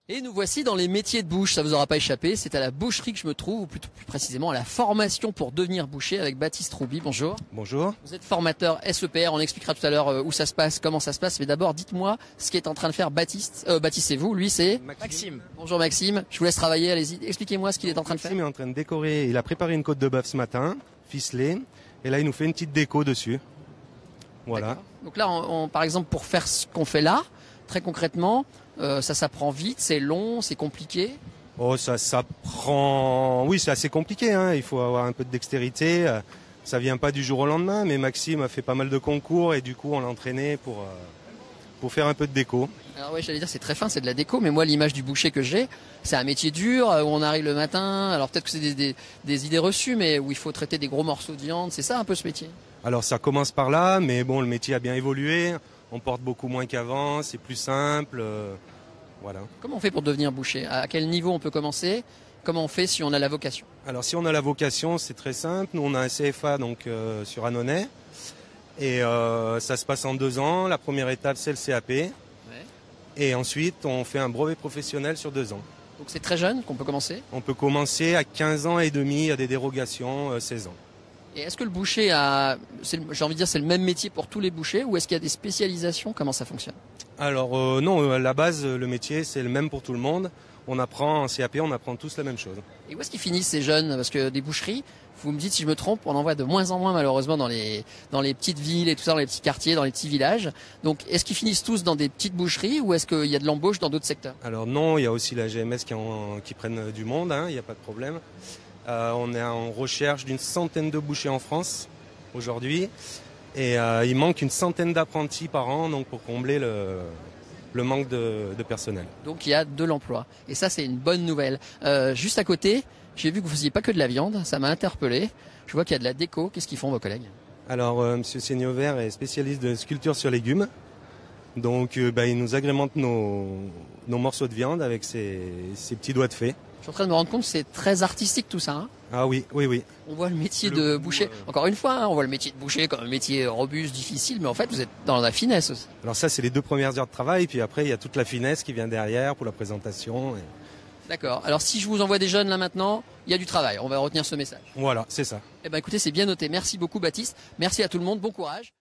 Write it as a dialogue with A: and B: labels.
A: Et nous voici dans les métiers de bouche, ça vous aura pas échappé, c'est à la boucherie que je me trouve, ou plutôt plus précisément à la formation pour devenir boucher avec Baptiste Rouby. Bonjour.
B: Bonjour.
A: Vous êtes formateur SEPR, on expliquera tout à l'heure où ça se passe, comment ça se passe, mais d'abord dites-moi ce qu'est en train de faire Baptiste. Baptiste c'est vous, lui c'est
B: Maxime.
A: Bonjour Maxime, je vous laisse travailler, allez-y, expliquez-moi ce qu'il est en train de faire.
B: Maxime est en train de décorer, il a préparé une côte de bœuf ce matin, ficelée, et là il nous fait une petite déco dessus. Voilà.
A: D'accord. Donc là, par exemple, pour faire ce qu'on fait là, très concrètement, ça s'apprend vite, c'est long, c'est compliqué.
B: Oh, ça prend... Oui, c'est assez compliqué, hein. Il faut avoir un peu de dextérité. Ça vient pas du jour au lendemain, mais Maxime a fait pas mal de concours et du coup on l'a entraîné pour faire un peu de déco.
A: Alors ouais, j'allais dire c'est très fin, c'est de la déco, mais moi l'image du boucher que j'ai, c'est un métier dur où on arrive le matin. Alors peut-être que c'est des idées reçues, mais où il faut traiter des gros morceaux de viande. C'est ça un peu ce métier.
B: Alors ça commence par là, mais bon, le métier a bien évolué. On porte beaucoup moins qu'avant, c'est plus simple. Voilà.
A: Comment on fait pour devenir boucher? À quel niveau on peut commencer? Comment on fait si on a la vocation?
B: Alors si on a la vocation, c'est très simple. Nous on a un CFA donc sur Annonay et ça se passe en 2 ans. La première étape c'est le CAP. Ouais. Et ensuite on fait un brevet professionnel sur 2 ans.
A: Donc c'est très jeune qu'on peut commencer?
B: On peut commencer à 15 ans et demi, il y a des dérogations, 16 ans.
A: Et est-ce que le boucher j'ai envie de dire c'est le même métier pour tous les bouchers ou est-ce qu'il y a des spécialisations? Comment ça fonctionne?
B: Alors non, à la base le métier c'est le même pour tout le monde. On apprend en CAP, on apprend tous la même chose.
A: Et où est-ce qu'ils finissent ces jeunes? Parce que des boucheries, vous me dites si je me trompe, on en voit de moins en moins malheureusement dans les petites villes et tout ça, dans les petits quartiers, dans les petits villages. Donc est-ce qu'ils finissent tous dans des petites boucheries ou est-ce qu'il y a de l'embauche dans d'autres secteurs?
B: Alors non, il y a aussi la GMS qui prennent du monde, hein, il n'y a pas de problème. On est en recherche d'une centaine de bouchers en France aujourd'hui et il manque une centaine d'apprentis par an donc pour combler le manque de personnel.
A: Donc il y a de l'emploi et ça c'est une bonne nouvelle. Juste à côté, j'ai vu que vous faisiez pas que de la viande, ça m'a interpellé. Je vois qu'il y a de la déco, qu'est-ce qu'ils font vos collègues?
B: Alors Monsieur Seigneauvert est spécialiste de sculpture sur légumes. Donc il nous agrémente nos morceaux de viande avec ses petits doigts de fée.
A: Je suis en train de me rendre compte que c'est très artistique tout ça. Hein.
B: Ah oui.
A: On voit le métier de boucher, encore une fois, hein, on voit le métier de boucher comme un métier robuste, difficile, mais en fait vous êtes dans la finesse aussi.
B: Alors ça c'est les 2 premières heures de travail, puis après il y a toute la finesse qui vient derrière pour la présentation.
A: D'accord, alors si je vous envoie des jeunes là maintenant, il y a du travail, on va retenir ce message.
B: Voilà, c'est ça.
A: Eh ben écoutez, c'est bien noté, merci beaucoup Baptiste, merci à tout le monde, bon courage.